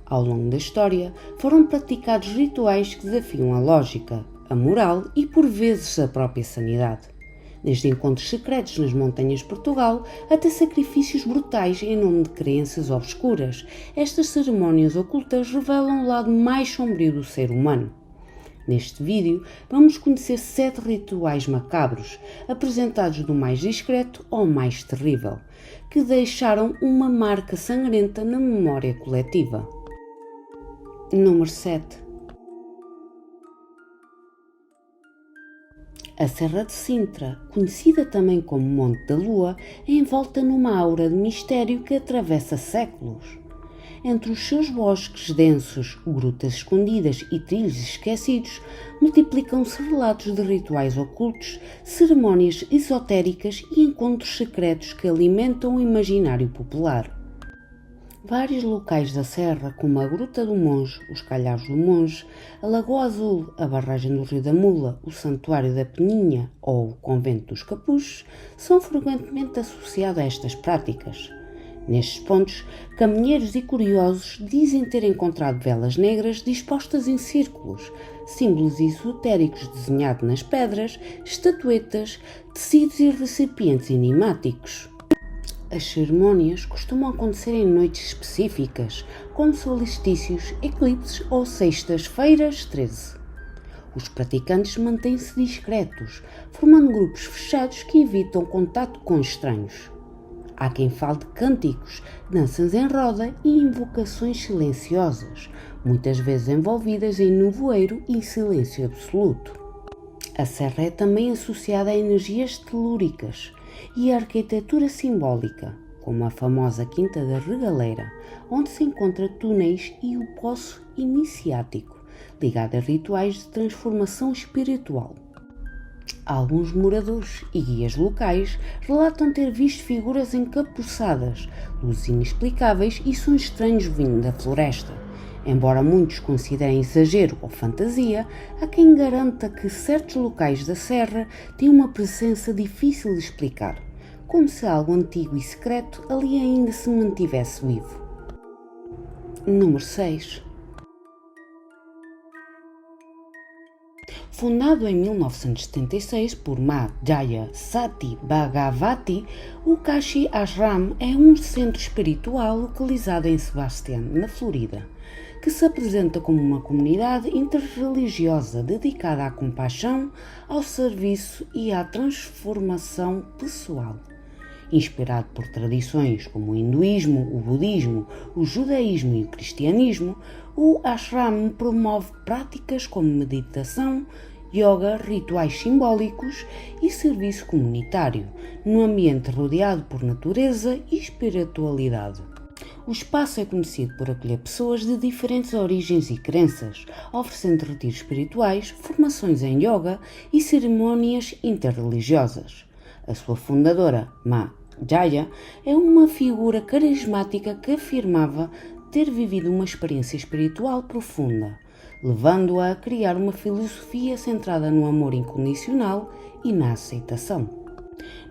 Ao longo da história, foram praticados rituais que desafiam a lógica, a moral e, por vezes, a própria sanidade. Desde encontros secretos nas montanhas de Portugal até sacrifícios brutais em nome de crenças obscuras, estas cerimónias ocultas revelam o lado mais sombrio do ser humano. Neste vídeo, vamos conhecer 7 rituais macabros, apresentados do mais discreto ao mais terrível, que deixaram uma marca sangrenta na memória coletiva. Número 7. A Serra de Sintra, conhecida também como Monte da Lua, é envolta numa aura de mistério que atravessa séculos. Entre os seus bosques densos, grutas escondidas e trilhos esquecidos, multiplicam-se relatos de rituais ocultos, cerimónias esotéricas e encontros secretos que alimentam o imaginário popular. Vários locais da serra, como a Gruta do Monge, os Calhaus do Monge, a Lagoa Azul, a barragem do Rio da Mula, o Santuário da Peninha ou o Convento dos Capuchos, são frequentemente associados a estas práticas. Nestes pontos, caminheiros e curiosos dizem ter encontrado velas negras dispostas em círculos, símbolos esotéricos desenhados nas pedras, estatuetas, tecidos e recipientes enigmáticos. As cerimónias costumam acontecer em noites específicas, como solstícios, eclipses ou sextas-feiras 13. Os praticantes mantêm-se discretos, formando grupos fechados que evitam contato com estranhos. Há quem fale de cânticos, danças em roda e invocações silenciosas, muitas vezes envolvidas em nevoeiro e silêncio absoluto. A serra é também associada a energias telúricas e a arquitetura simbólica, como a famosa Quinta da Regaleira, onde se encontra túneis e o poço iniciático, ligado a rituais de transformação espiritual. Alguns moradores e guias locais relatam ter visto figuras encapuçadas, luzes inexplicáveis e sons estranhos vindo da floresta. Embora muitos considerem exagero ou fantasia, há quem garanta que certos locais da serra têm uma presença difícil de explicar, como se algo antigo e secreto ali ainda se mantivesse vivo. Número 6. Fundado em 1976 por Ma Jaya Sati Bhagavati, o Kashi Ashram é um centro espiritual localizado em Sebastian, na Flórida, que se apresenta como uma comunidade interreligiosa dedicada à compaixão, ao serviço e à transformação pessoal. Inspirado por tradições como o hinduísmo, o budismo, o judaísmo e o cristianismo, o ashram promove práticas como meditação, yoga, rituais simbólicos e serviço comunitário, num ambiente rodeado por natureza e espiritualidade. O espaço é conhecido por acolher pessoas de diferentes origens e crenças, oferecendo retiros espirituais, formações em yoga e cerimônias interreligiosas. A sua fundadora, Ma Jaya, é uma figura carismática que afirmava ter vivido uma experiência espiritual profunda, levando-a a criar uma filosofia centrada no amor incondicional e na aceitação.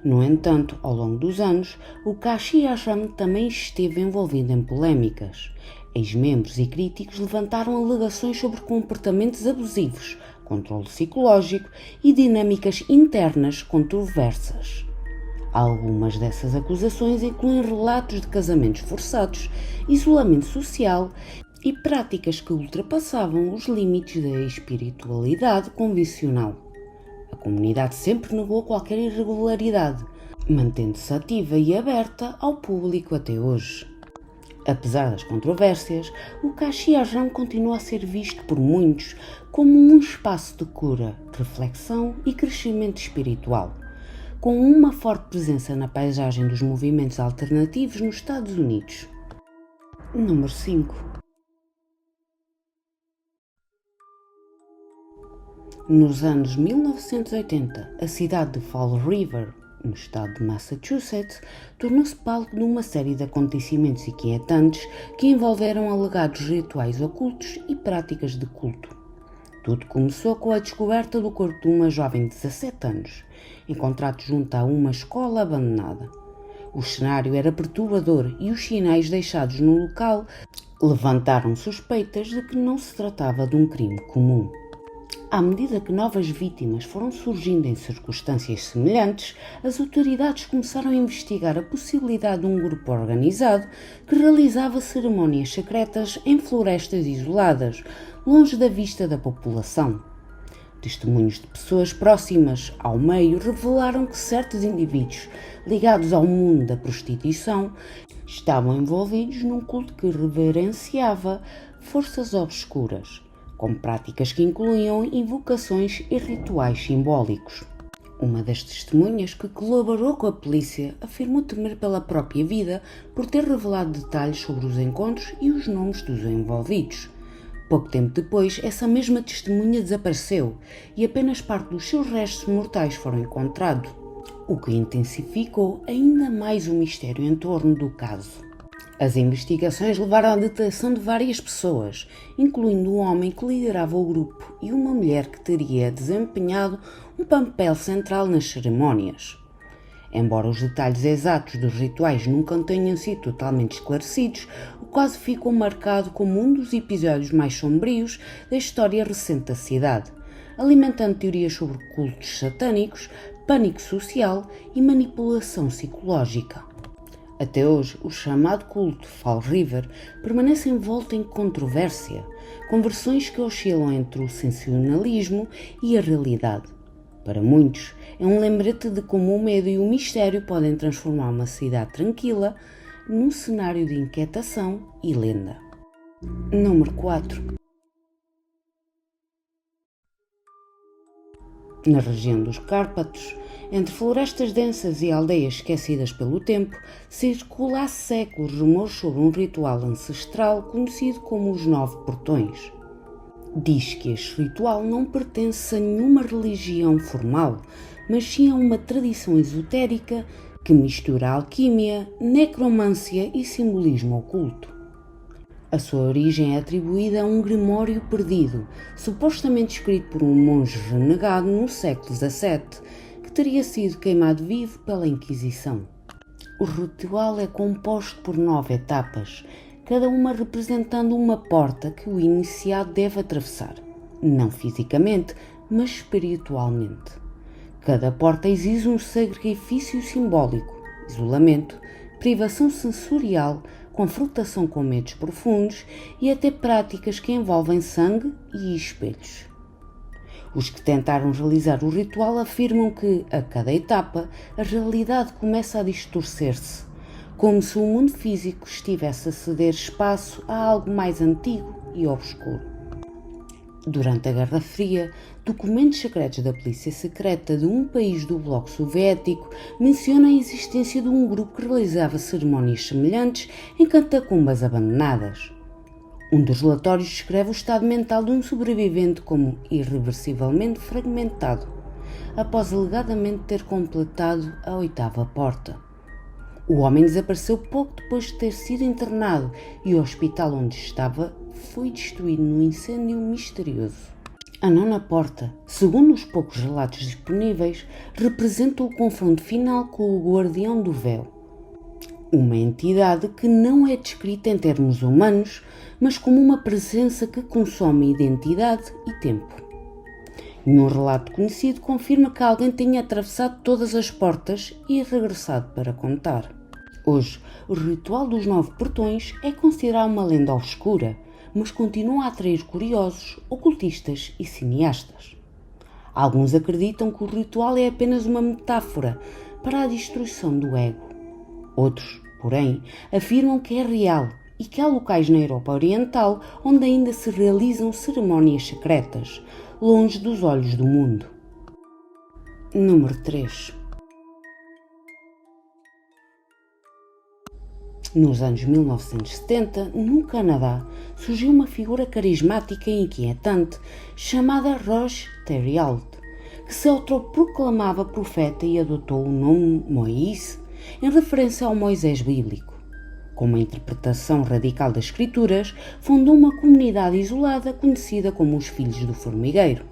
No entanto, ao longo dos anos, o Kashi Ashram também esteve envolvido em polémicas. Ex-membros e críticos levantaram alegações sobre comportamentos abusivos, controle psicológico e dinâmicas internas controversas. Algumas dessas acusações incluem relatos de casamentos forçados, isolamento social e práticas que ultrapassavam os limites da espiritualidade convencional. A comunidade sempre negou qualquer irregularidade, mantendo-se ativa e aberta ao público até hoje. Apesar das controvérsias, o Kashi Ashram continua a ser visto por muitos como um espaço de cura, reflexão e crescimento espiritual, com uma forte presença na paisagem dos movimentos alternativos nos Estados Unidos. Número 5. Nos anos 1980, a cidade de Fall River, no estado de Massachusetts, tornou-se palco de uma série de acontecimentos inquietantes que envolveram alegados rituais ocultos e práticas de culto. Tudo começou com a descoberta do corpo de uma jovem de 17 anos, encontrado junto a uma escola abandonada. O cenário era perturbador e os sinais deixados no local Levantaram suspeitas de que não se tratava de um crime comum. À medida que novas vítimas foram surgindo em circunstâncias semelhantes, as autoridades começaram a investigar a possibilidade de um grupo organizado que realizava cerimónias secretas em florestas isoladas, longe da vista da população. Testemunhos de pessoas próximas ao meio revelaram que certos indivíduos ligados ao mundo da prostituição estavam envolvidos num culto que reverenciava forças obscuras, com práticas que incluíam invocações e rituais simbólicos. Uma das testemunhas que colaborou com a polícia afirmou temer pela própria vida por ter revelado detalhes sobre os encontros e os nomes dos envolvidos. Pouco tempo depois, essa mesma testemunha desapareceu e apenas parte dos seus restos mortais foram encontrados, o que intensificou ainda mais o mistério em torno do caso. As investigações levaram à detenção de várias pessoas, incluindo um homem que liderava o grupo e uma mulher que teria desempenhado um papel central nas cerimónias. Embora os detalhes exatos dos rituais nunca tenham sido totalmente esclarecidos, o caso ficou marcado como um dos episódios mais sombrios da história recente da cidade, alimentando teorias sobre cultos satânicos, pânico social e manipulação psicológica. Até hoje, o chamado culto Fall River permanece envolto em controvérsia, com versões que oscilam entre o sensacionalismo e a realidade. Para muitos, é um lembrete de como o medo e o mistério podem transformar uma cidade tranquila num cenário de inquietação e lenda. Número 4. Na região dos Cárpatos, entre florestas densas e aldeias esquecidas pelo tempo, circula há séculos rumores sobre um ritual ancestral conhecido como os 9 Portões. Diz que este ritual não pertence a nenhuma religião formal, mas sim a uma tradição esotérica que mistura alquimia, necromancia e simbolismo oculto. A sua origem é atribuída a um grimório perdido, supostamente escrito por um monge renegado no século XVII, que teria sido queimado vivo pela Inquisição. O ritual é composto por 9 etapas, cada uma representando uma porta que o iniciado deve atravessar, não fisicamente, mas espiritualmente. Cada porta exige um sacrifício simbólico, isolamento, privação sensorial, confrontação com medos profundos e até práticas que envolvem sangue e espelhos. Os que tentaram realizar o ritual afirmam que, a cada etapa, a realidade começa a distorcer-se, como se o mundo físico estivesse a ceder espaço a algo mais antigo e obscuro. Durante a Guerra Fria, documentos secretos da polícia secreta de um país do bloco soviético mencionam a existência de um grupo que realizava cerimónias semelhantes em catacumbas abandonadas. Um dos relatórios descreve o estado mental de um sobrevivente como irreversivelmente fragmentado, após alegadamente ter completado a 8ª porta. O homem desapareceu pouco depois de ter sido internado e o hospital onde estava foi destruído num incêndio misterioso. A 9ª porta, segundo os poucos relatos disponíveis, representa o confronto final com o Guardião do Véu, uma entidade que não é descrita em termos humanos, mas como uma presença que consome identidade e tempo. Nenhum relato conhecido confirma que alguém tenha atravessado todas as portas e regressado para contar. Hoje, o ritual dos 9 portões é considerado uma lenda obscura, mas continua a atrair curiosos, ocultistas e cineastas. Alguns acreditam que o ritual é apenas uma metáfora para a destruição do ego. Outros, porém, afirmam que é real e que há locais na Europa Oriental onde ainda se realizam cerimónias secretas, longe dos olhos do mundo. Número 3. Nos anos 1970, no Canadá, surgiu uma figura carismática e inquietante chamada Roche Thériault, que se autoproclamava profeta e adotou o nome Moïse em referência ao Moisés bíblico. Com uma interpretação radical das escrituras, fundou uma comunidade isolada conhecida como os Filhos do Formigueiro,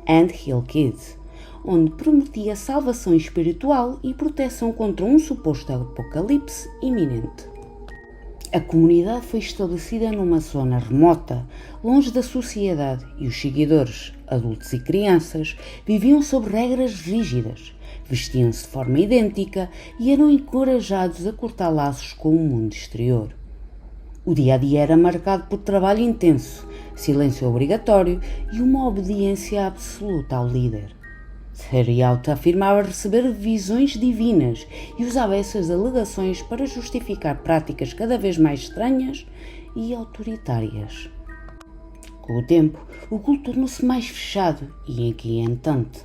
Ant Hill Kids, onde prometia salvação espiritual e proteção contra um suposto apocalipse iminente. A comunidade foi estabelecida numa zona remota, longe da sociedade, e os seguidores, adultos e crianças, viviam sob regras rígidas, vestiam-se de forma idêntica e eram encorajados a cortar laços com o mundo exterior. O dia-a-dia era marcado por trabalho intenso, silêncio obrigatório e uma obediência absoluta ao líder. Theriault afirmava receber visões divinas e usava essas alegações para justificar práticas cada vez mais estranhas e autoritárias. Com o tempo, o culto tornou-se mais fechado e inquietante.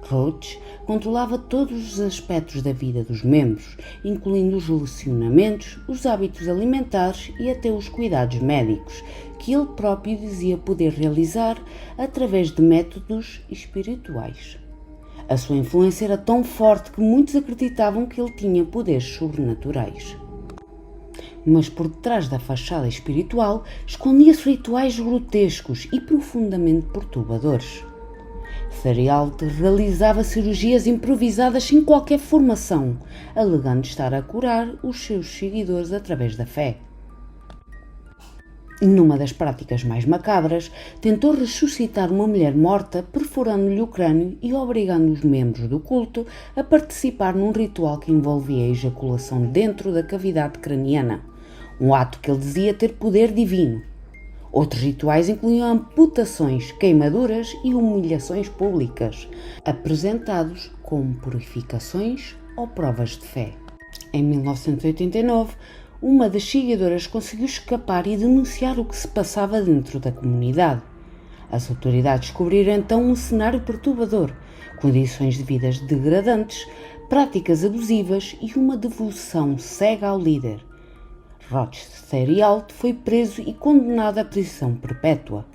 Roach controlava todos os aspectos da vida dos membros, incluindo os relacionamentos, os hábitos alimentares e até os cuidados médicos, que ele próprio dizia poder realizar através de métodos espirituais. A sua influência era tão forte que muitos acreditavam que ele tinha poderes sobrenaturais. Mas por detrás da fachada espiritual escondia-se rituais grotescos e profundamente perturbadores. Theriault realizava cirurgias improvisadas sem qualquer formação, alegando estar a curar os seus seguidores através da fé. Numa das práticas mais macabras, tentou ressuscitar uma mulher morta, perfurando-lhe o crânio e obrigando os membros do culto a participar num ritual que envolvia a ejaculação dentro da cavidade craniana, um ato que ele dizia ter poder divino. Outros rituais incluíam amputações, queimaduras e humilhações públicas, apresentados como purificações ou provas de fé. Em 1989, uma das seguidoras conseguiu escapar e denunciar o que se passava dentro da comunidade. As autoridades descobriram então um cenário perturbador, condições de vida degradantes, práticas abusivas e uma devoção cega ao líder. Roach Theriault foi preso e condenado à prisão perpétua.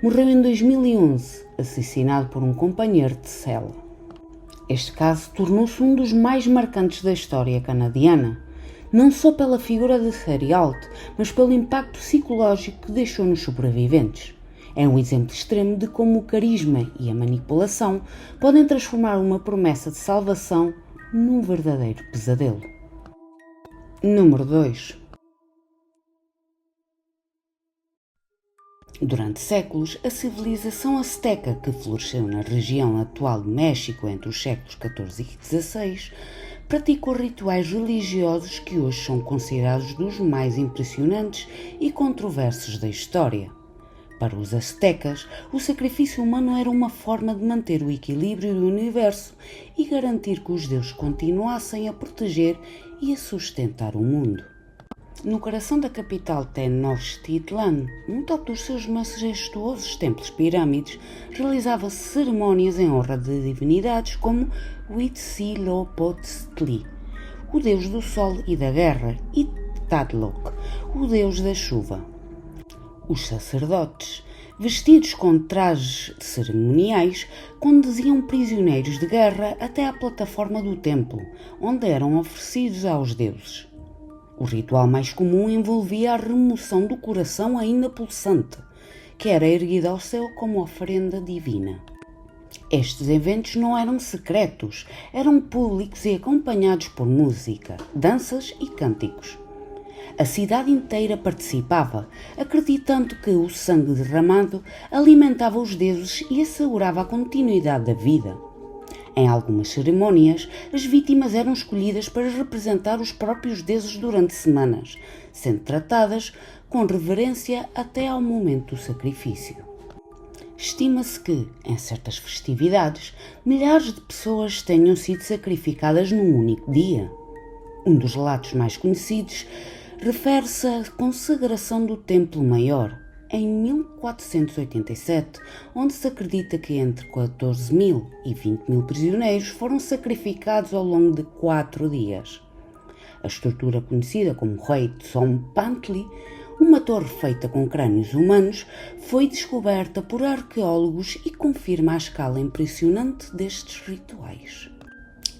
Morreu em 2011, assassinado por um companheiro de cela. Este caso tornou-se um dos mais marcantes da história canadiana, não só pela figura de Theriault, mas pelo impacto psicológico que deixou nos sobreviventes. É um exemplo extremo de como o carisma e a manipulação podem transformar uma promessa de salvação num verdadeiro pesadelo. Número 2. Durante séculos, a civilização azteca, que floresceu na região atual do México entre os séculos XIV e XVI, praticou rituais religiosos que hoje são considerados dos mais impressionantes e controversos da história. Para os aztecas, o sacrifício humano era uma forma de manter o equilíbrio do universo e garantir que os deuses continuassem a proteger e a sustentar o mundo. No coração da capital Tenochtitlan, num top dos seus majestuosos templos-pirâmides, realizavam-se cerimônias em honra de divindades como Huitzilopochtli, o deus do sol e da guerra, e Tlaloc, o deus da chuva. Os sacerdotes, vestidos com trajes cerimoniais, conduziam prisioneiros de guerra até à plataforma do templo, onde eram oferecidos aos deuses. O ritual mais comum envolvia a remoção do coração ainda pulsante, que era erguido ao céu como oferenda divina. Estes eventos não eram secretos, eram públicos e acompanhados por música, danças e cânticos. A cidade inteira participava, acreditando que o sangue derramado alimentava os deuses e assegurava a continuidade da vida. Em algumas cerimônias, as vítimas eram escolhidas para representar os próprios deuses durante semanas, sendo tratadas com reverência até ao momento do sacrifício. Estima-se que, em certas festividades, milhares de pessoas tenham sido sacrificadas num único dia. Um dos relatos mais conhecidos refere-se à consagração do Templo Maior, em 1487, onde se acredita que entre 14.000 e 20.000 prisioneiros foram sacrificados ao longo de 4 dias. A estrutura conhecida como Rei Tzompantli, uma torre feita com crânios humanos, foi descoberta por arqueólogos e confirma a escala impressionante destes rituais.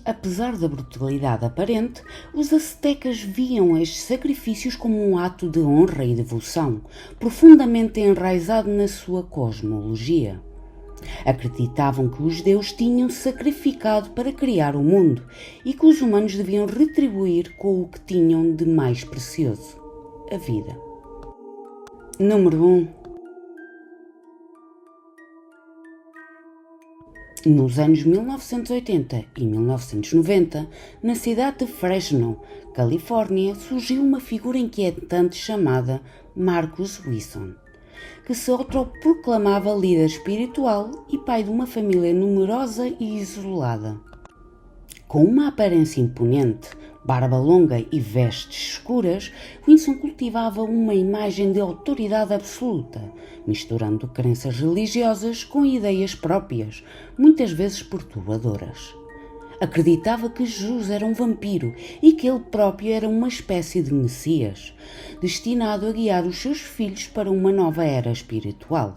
Apesar da brutalidade aparente, os aztecas viam estes sacrifícios como um ato de honra e devoção, profundamente enraizado na sua cosmologia. Acreditavam que os deuses tinham sacrificado para criar o mundo e que os humanos deviam retribuir com o que tinham de mais precioso: a vida. Número 1. Nos anos 1980 e 1990, na cidade de Fresno, Califórnia, surgiu uma figura inquietante chamada Marcus Wilson, que se autoproclamava líder espiritual e pai de uma família numerosa e isolada. Com uma aparência imponente, barba longa e vestes escuras, Wilson cultivava uma imagem de autoridade absoluta, misturando crenças religiosas com ideias próprias, muitas vezes perturbadoras. Acreditava que Jesus era um vampiro e que ele próprio era uma espécie de Messias, destinado a guiar os seus filhos para uma nova era espiritual.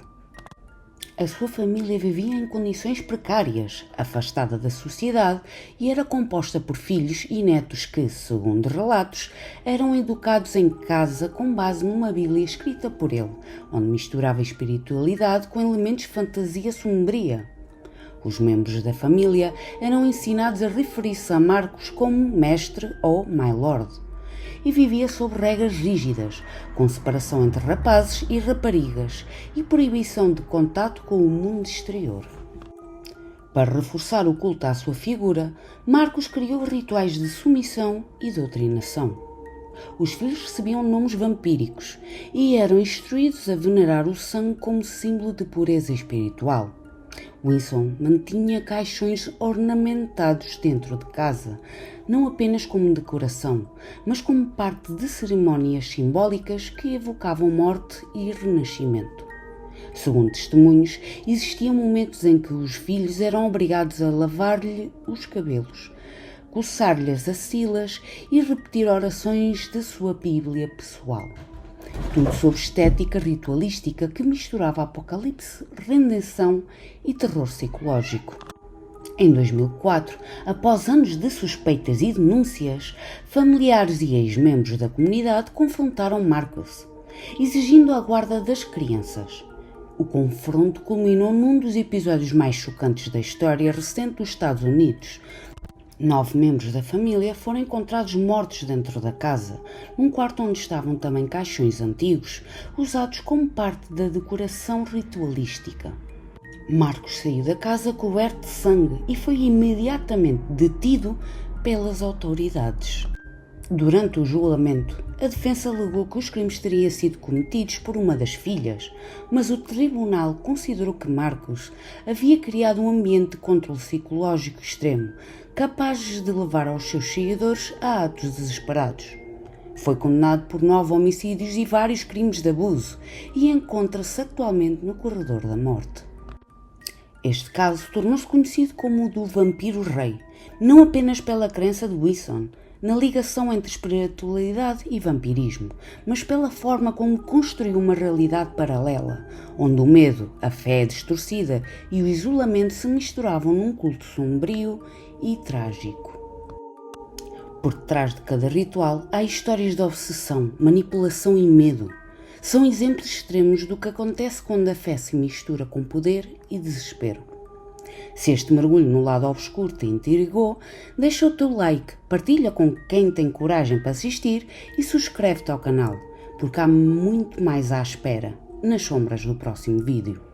A sua família vivia em condições precárias, afastada da sociedade, e era composta por filhos e netos que, segundo relatos, eram educados em casa com base numa Bíblia escrita por ele, onde misturava espiritualidade com elementos de fantasia sombria. Os membros da família eram ensinados a referir-se a Marcos como mestre ou my lord, e vivia sob regras rígidas, com separação entre rapazes e raparigas e proibição de contato com o mundo exterior. Para reforçar o culto à sua figura, Marcos criou rituais de submissão e doutrinação. Os filhos recebiam nomes vampíricos e eram instruídos a venerar o sangue como símbolo de pureza espiritual. Wilson mantinha caixões ornamentados dentro de casa, não apenas como decoração, mas como parte de cerimónias simbólicas que evocavam morte e renascimento. Segundo testemunhos, existiam momentos em que os filhos eram obrigados a lavar-lhe os cabelos, coçar-lhe as axilas e repetir orações da sua Bíblia pessoal. Tudo sobre estética ritualística que misturava apocalipse, redenção e terror psicológico. Em 2004, após anos de suspeitas e denúncias, familiares e ex-membros da comunidade confrontaram Marcus, exigindo a guarda das crianças. O confronto culminou num dos episódios mais chocantes da história recente dos Estados Unidos. 9 membros da família foram encontrados mortos dentro da casa, num quarto onde estavam também caixões antigos, usados como parte da decoração ritualística. Marcos saiu da casa coberto de sangue e foi imediatamente detido pelas autoridades. Durante o julgamento, a defesa alegou que os crimes teriam sido cometidos por uma das filhas, mas o tribunal considerou que Marcos havia criado um ambiente de controle psicológico extremo, capaz de levar aos seus seguidores a atos desesperados. Foi condenado por 9 homicídios e vários crimes de abuso e encontra-se atualmente no corredor da morte. Este caso tornou-se conhecido como o do Vampiro Rei, não apenas pela crença de Wilson na ligação entre espiritualidade e vampirismo, mas pela forma como construiu uma realidade paralela, onde o medo, a fé distorcida e o isolamento se misturavam num culto sombrio e trágico. Por detrás de cada ritual há histórias de obsessão, manipulação e medo. São exemplos extremos do que acontece quando a fé se mistura com poder e desespero. Se este mergulho no lado obscuro te intrigou, deixa o teu like, partilha com quem tem coragem para assistir e subscreve-te ao canal, porque há muito mais à espera nas sombras do próximo vídeo.